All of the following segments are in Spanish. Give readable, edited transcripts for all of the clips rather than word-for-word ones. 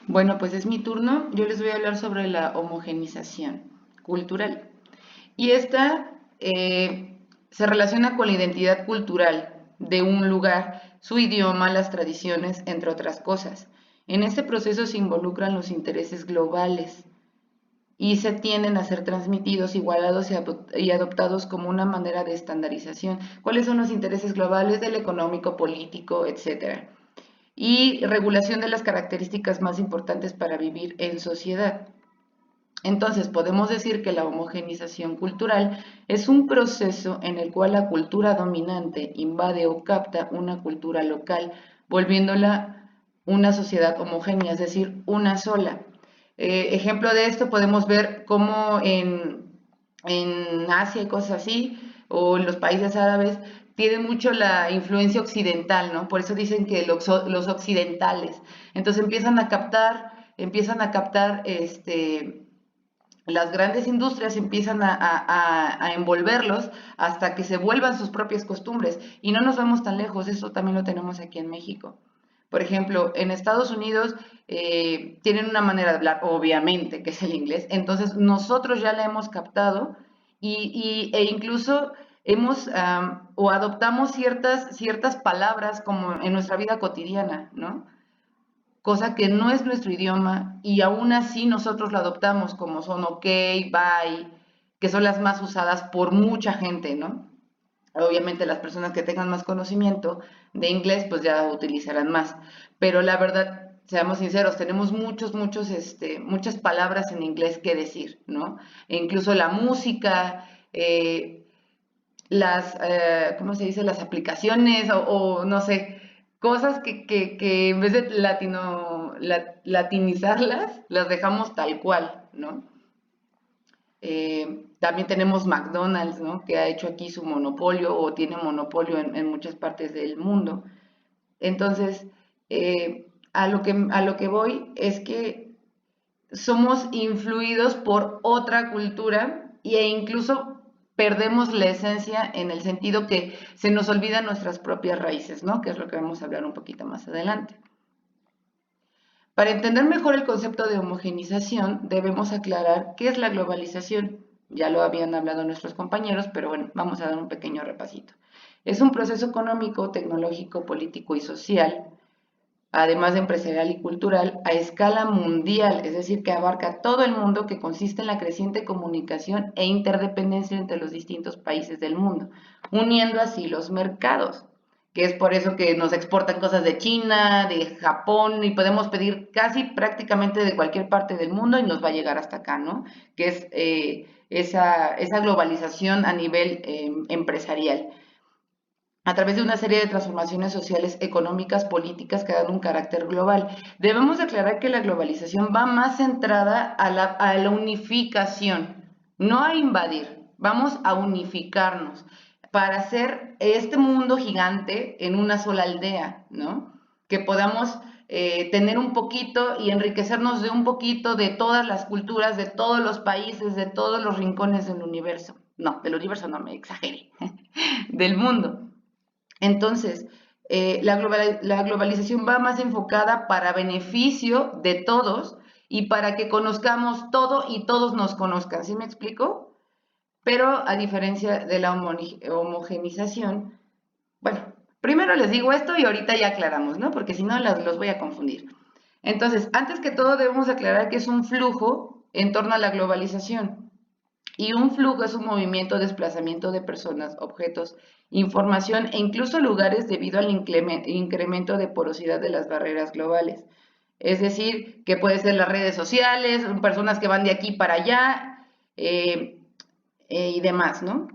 Bueno, pues es mi turno. Yo les voy a hablar sobre la homogenización cultural. Y esta se relaciona con la identidad cultural de un lugar, su idioma, las tradiciones, entre otras cosas. En este proceso se involucran los intereses globales y se tienden a ser transmitidos, igualados y adoptados como una manera de estandarización. ¿Cuáles son los intereses globales del económico, político, etcétera? Y regulación de las características más importantes para vivir en sociedad. Entonces, podemos decir que la homogenización cultural es un proceso en el cual la cultura dominante invade o capta una cultura local, volviéndola una sociedad homogénea, es decir, una sola. Ejemplo de esto podemos ver cómo en Asia y cosas así, o en los países árabes, tienen mucho la influencia occidental, ¿no? Por eso dicen que los occidentales. Entonces empiezan a captar las grandes industrias empiezan a envolverlos hasta que se vuelvan sus propias costumbres. Y no nos vamos tan lejos, eso también lo tenemos aquí en México. Por ejemplo, en Estados Unidos tienen una manera de hablar, obviamente, que es el inglés. Entonces nosotros ya la hemos captado e incluso hemos o adoptamos ciertas palabras como en nuestra vida cotidiana, ¿no? Cosa que no es nuestro idioma y aún así nosotros lo adoptamos como son ok, bye, que son las más usadas por mucha gente, ¿no? Obviamente las personas que tengan más conocimiento de inglés pues ya utilizarán más, pero la verdad, seamos sinceros, tenemos muchas palabras en inglés que decir, ¿no? E incluso la música, ¿cómo se dice? Las aplicaciones o no sé, cosas que en vez de latinizarlas, las dejamos tal cual, ¿no? También tenemos McDonald's, ¿no? Que ha hecho aquí su monopolio o tiene monopolio en muchas partes del mundo. Entonces, a lo que voy es que somos influidos por otra cultura e incluso perdemos la esencia en el sentido que se nos olvidan nuestras propias raíces, ¿no? Que es lo que vamos a hablar un poquito más adelante. Para entender mejor el concepto de homogenización, debemos aclarar qué es la globalización. Ya lo habían hablado nuestros compañeros, pero bueno, vamos a dar un pequeño repasito. Es un proceso económico, tecnológico, político y social, además de empresarial y cultural, a escala mundial, es decir, que abarca todo el mundo, que consiste en la creciente comunicación e interdependencia entre los distintos países del mundo, uniendo así los mercados, que es por eso que nos exportan cosas de China, de Japón, y podemos pedir casi prácticamente de cualquier parte del mundo y nos va a llegar hasta acá, ¿no? Que es esa globalización a nivel empresarial a través de una serie de transformaciones sociales, económicas, políticas que dan un carácter global. Debemos declarar que la globalización va más centrada a la unificación, no a invadir, vamos a unificarnos para hacer este mundo gigante en una sola aldea, ¿no? Que podamos tener un poquito y enriquecernos de un poquito de todas las culturas, de todos los países, de todos los rincones del universo. No, del universo no me exagere, del mundo. Entonces, la globalización va más enfocada para beneficio de todos y para que conozcamos todo y todos nos conozcan, ¿sí me explico? Pero a diferencia de la homogenización, bueno, primero les digo esto y ahorita ya aclaramos, ¿no? Porque si no los voy a confundir. Entonces, antes que todo debemos aclarar que es un flujo en torno a la globalización. Y un flujo es un movimiento o desplazamiento de personas, objetos, información e incluso lugares debido al incremento de porosidad de las barreras globales. Es decir, que puede ser las redes sociales, personas que van de aquí para allá eh, y demás, ¿no?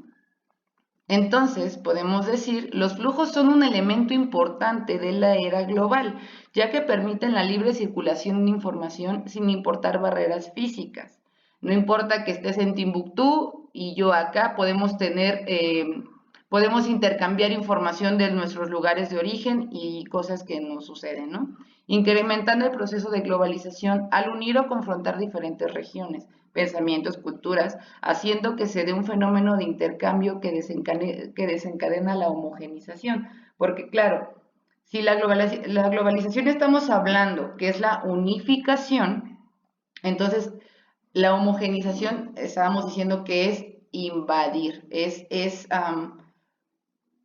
Entonces, podemos decir, los flujos son un elemento importante de la era global, ya que permiten la libre circulación de información sin importar barreras físicas. No importa que estés en Timbuktu y yo acá, podemos intercambiar información de nuestros lugares de origen y cosas que nos suceden, ¿no? Incrementando el proceso de globalización al unir o confrontar diferentes regiones, pensamientos, culturas, haciendo que se dé un fenómeno de intercambio que desencadena la homogenización. Porque claro, Si la globalización estamos hablando que es la unificación, entonces la homogenización estábamos diciendo que es invadir,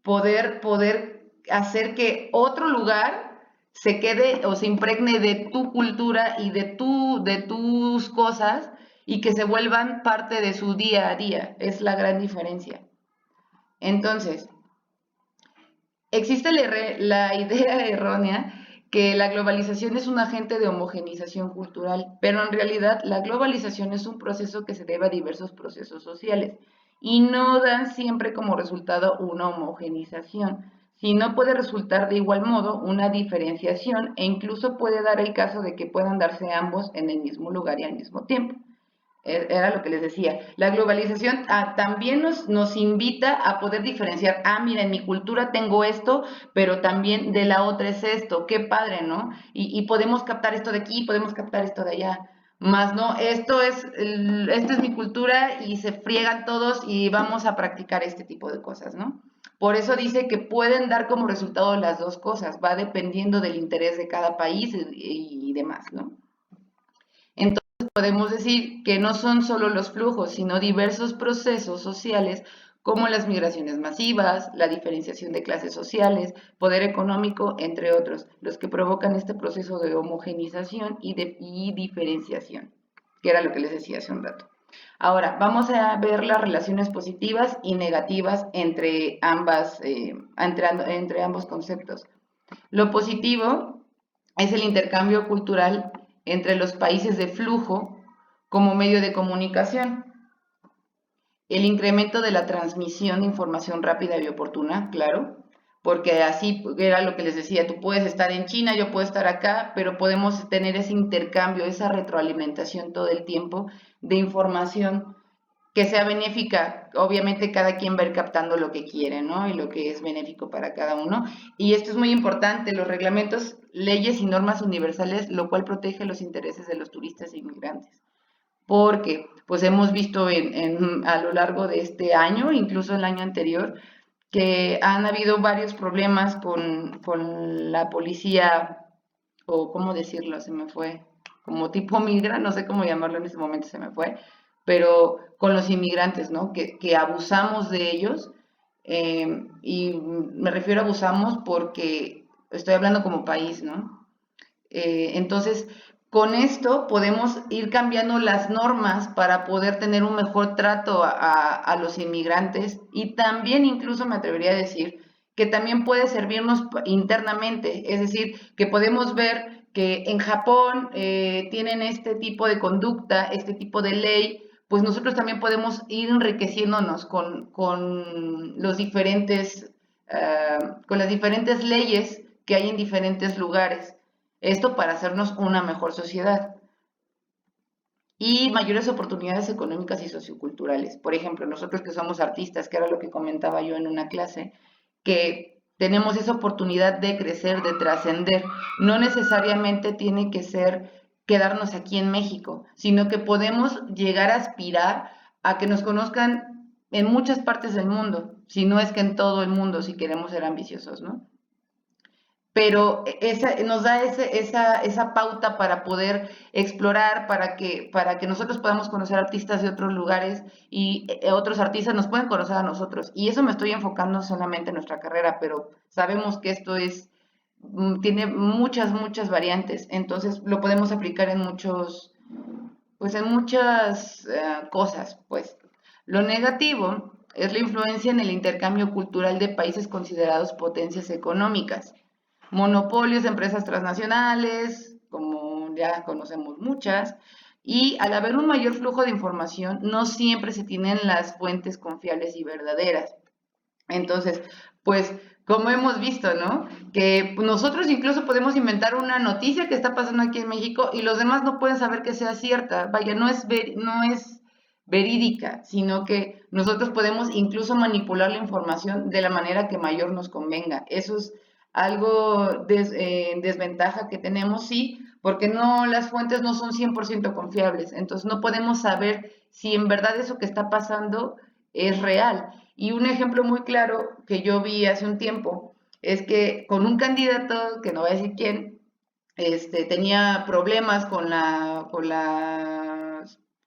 poder hacer que otro lugar se quede o se impregne de tu cultura y de tus cosas y que se vuelvan parte de su día a día. Es la gran diferencia. Entonces, existe la idea errónea que la globalización es un agente de homogenización cultural, pero en realidad la globalización es un proceso que se debe a diversos procesos sociales y no dan siempre como resultado una homogenización, sino puede resultar de igual modo una diferenciación e incluso puede dar el caso de que puedan darse ambos en el mismo lugar y al mismo tiempo. Era lo que les decía. La globalización también nos invita a poder diferenciar, mira, en mi cultura tengo esto, pero también de la otra es esto, qué padre, ¿no? Y podemos captar esto de aquí, podemos captar esto de allá. Más no, esta es mi cultura y se friegan todos y vamos a practicar este tipo de cosas, ¿no? Por eso dice que pueden dar como resultado las dos cosas, va dependiendo del interés de cada país y demás, ¿no? Entonces, podemos decir que no son solo los flujos, sino diversos procesos sociales como las migraciones masivas, la diferenciación de clases sociales, poder económico, entre otros, los que provocan este proceso de homogenización y diferenciación, que era lo que les decía hace un rato. Ahora, vamos a ver las relaciones positivas y negativas entre ambos conceptos. Lo positivo es el intercambio cultural entre los países de flujo como medio de comunicación, el incremento de la transmisión de información rápida y oportuna, claro, porque así era lo que les decía, tú puedes estar en China, yo puedo estar acá, pero podemos tener ese intercambio, esa retroalimentación todo el tiempo de información que sea benéfica. Obviamente cada quien va a ir captando lo que quiere, ¿no? Y lo que es benéfico para cada uno. Y esto es muy importante, los reglamentos, leyes y normas universales, lo cual protege los intereses de los turistas e inmigrantes. Porque, pues hemos visto a lo largo de este año, incluso el año anterior, que han habido varios problemas con la policía, o cómo decirlo, se me fue, como tipo migra, no sé cómo llamarlo en ese momento, se me fue, pero con los inmigrantes, ¿no? Que abusamos de ellos, y me refiero a abusamos porque estoy hablando como país, ¿no? Entonces, con esto podemos ir cambiando las normas para poder tener un mejor trato a los inmigrantes y también incluso me atrevería a decir que también puede servirnos internamente, es decir, que podemos ver que en Japón tienen este tipo de conducta, este tipo de ley, pues nosotros también podemos ir enriqueciéndonos con los con las diferentes leyes que hay en diferentes lugares. Esto para hacernos una mejor sociedad y mayores oportunidades económicas y socioculturales. Por ejemplo, nosotros que somos artistas, que era lo que comentaba yo en una clase, que tenemos esa oportunidad de crecer, de trascender. No necesariamente tiene que ser quedarnos aquí en México, sino que podemos llegar a aspirar a que nos conozcan en muchas partes del mundo, si no es que en todo el mundo, si queremos ser ambiciosos, ¿no? Pero nos da esa pauta para poder explorar, para que nosotros podamos conocer artistas de otros lugares y otros artistas nos pueden conocer a nosotros. Y eso me estoy enfocando solamente en nuestra carrera, pero sabemos que esto tiene muchas variantes, entonces lo podemos aplicar en muchas cosas, pues. Lo negativo es la influencia en el intercambio cultural de países considerados potencias económicas, monopolios de empresas transnacionales, como ya conocemos muchas, y al haber un mayor flujo de información, no siempre se tienen las fuentes confiables y verdaderas. Entonces, pues, como hemos visto, ¿no? Que nosotros incluso podemos inventar una noticia que está pasando aquí en México y los demás no pueden saber que sea cierta. Vaya, no es verídica, sino que nosotros podemos incluso manipular la información de la manera que mayor nos convenga. Eso es algo desventaja que tenemos, sí, porque las fuentes no son 100% confiables. Entonces, no podemos saber si en verdad eso que está pasando es real. Y un ejemplo muy claro que yo vi hace un tiempo es que con un candidato, que no voy a decir quién, tenía problemas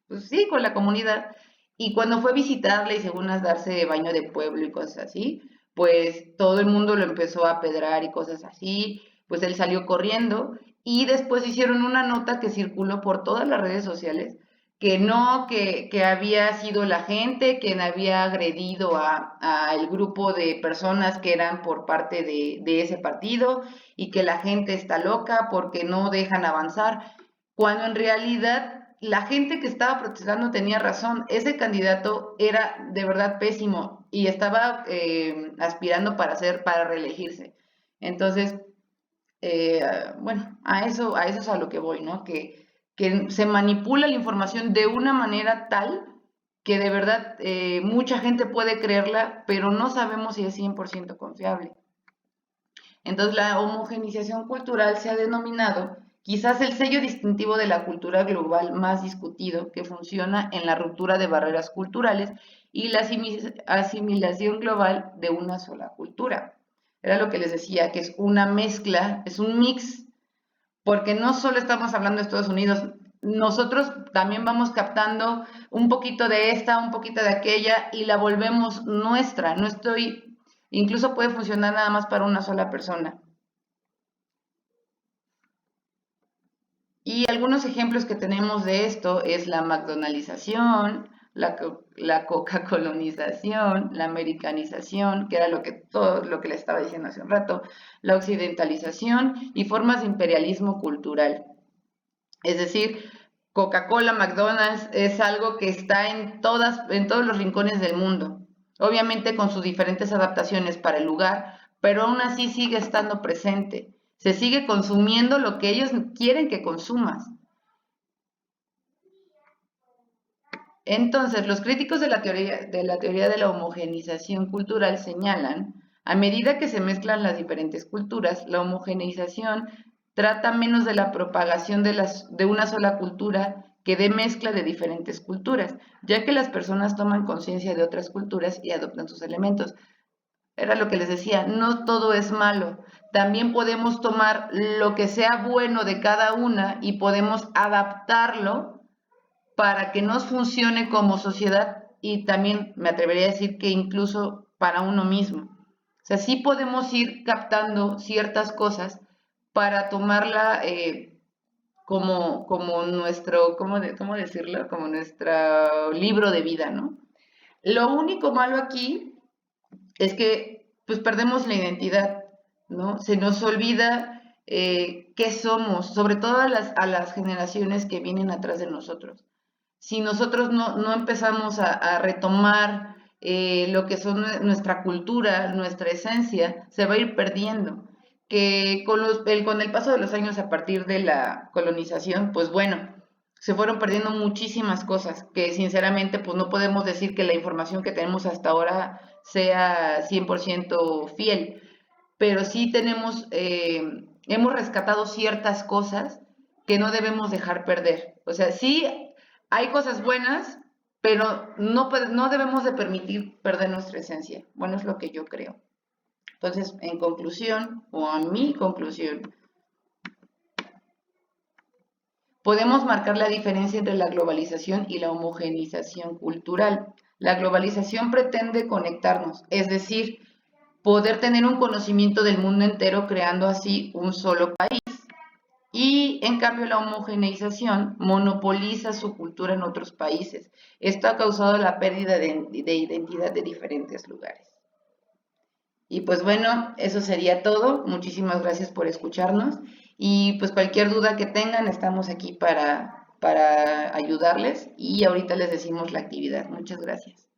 pues sí, con la comunidad. Y cuando fue a visitarle y según a darse baño de pueblo y cosas así, pues todo el mundo lo empezó a apedrar y cosas así, pues él salió corriendo y después hicieron una nota que circuló por todas las redes sociales que no, que había sido la gente quien había agredido a el grupo de personas que eran por parte de ese partido y que la gente está loca porque no dejan avanzar, cuando en realidad la gente que estaba protestando tenía razón. Ese candidato era de verdad pésimo y estaba aspirando para reelegirse. Entonces, bueno, a eso es a lo que voy, ¿no? Que se manipula la información de una manera tal que de verdad mucha gente puede creerla, pero no sabemos si es 100% confiable. Entonces, la homogeneización cultural se ha denominado quizás el sello distintivo de la cultura global más discutido, que funciona en la ruptura de barreras culturales y la asimilación global de una sola cultura. Era lo que les decía, que es una mezcla, es un mix, porque no solo estamos hablando de Estados Unidos, nosotros también vamos captando un poquito de esta, un poquito de aquella y la volvemos nuestra. No estoy, incluso puede funcionar nada más para una sola persona. Y algunos ejemplos que tenemos de esto es la McDonaldización, la Coca-colonización, la americanización, que era todo lo que le estaba diciendo hace un rato, la occidentalización y formas de imperialismo cultural. Es decir, Coca-Cola, McDonald's es algo que está en todos los rincones del mundo, obviamente con sus diferentes adaptaciones para el lugar, pero aún así sigue estando presente. Se sigue consumiendo lo que ellos quieren que consumas. Entonces, los críticos de la teoría de la homogeneización cultural señalan, a medida que se mezclan las diferentes culturas, la homogeneización trata menos de la propagación de una sola cultura que de mezcla de diferentes culturas, ya que las personas toman conciencia de otras culturas y adoptan sus elementos. Era lo que les decía, no todo es malo. También podemos tomar lo que sea bueno de cada una y podemos adaptarlo para que nos funcione como sociedad y también me atrevería a decir que incluso para uno mismo. O sea, sí podemos ir captando ciertas cosas para tomarla como nuestro, ¿cómo decirlo? Como nuestro libro de vida, ¿no? Lo único malo aquí es que pues perdemos la identidad, ¿no? Se nos olvida qué somos, sobre todo a las generaciones que vienen atrás de nosotros. Si nosotros no empezamos a retomar lo que son nuestra cultura, nuestra esencia, se va a ir perdiendo. Que con el paso de los años a partir de la colonización, pues bueno, se fueron perdiendo muchísimas cosas que sinceramente pues no podemos decir que la información que tenemos hasta ahora sea 100% fiel, pero sí hemos rescatado ciertas cosas que no debemos dejar perder. O sea, sí hay cosas buenas, pero no debemos de permitir perder nuestra esencia. Bueno, es lo que yo creo. Entonces, en conclusión, o a mi conclusión, podemos marcar la diferencia entre la globalización y la homogeneización cultural. La globalización pretende conectarnos, es decir, poder tener un conocimiento del mundo entero creando así un solo país. Y en cambio la homogeneización monopoliza su cultura en otros países. Esto ha causado la pérdida de identidad de diferentes lugares. Y pues bueno, eso sería todo. Muchísimas gracias por escucharnos. Y pues cualquier duda que tengan, estamos aquí para ayudarles. Y ahorita les decimos la actividad. Muchas gracias.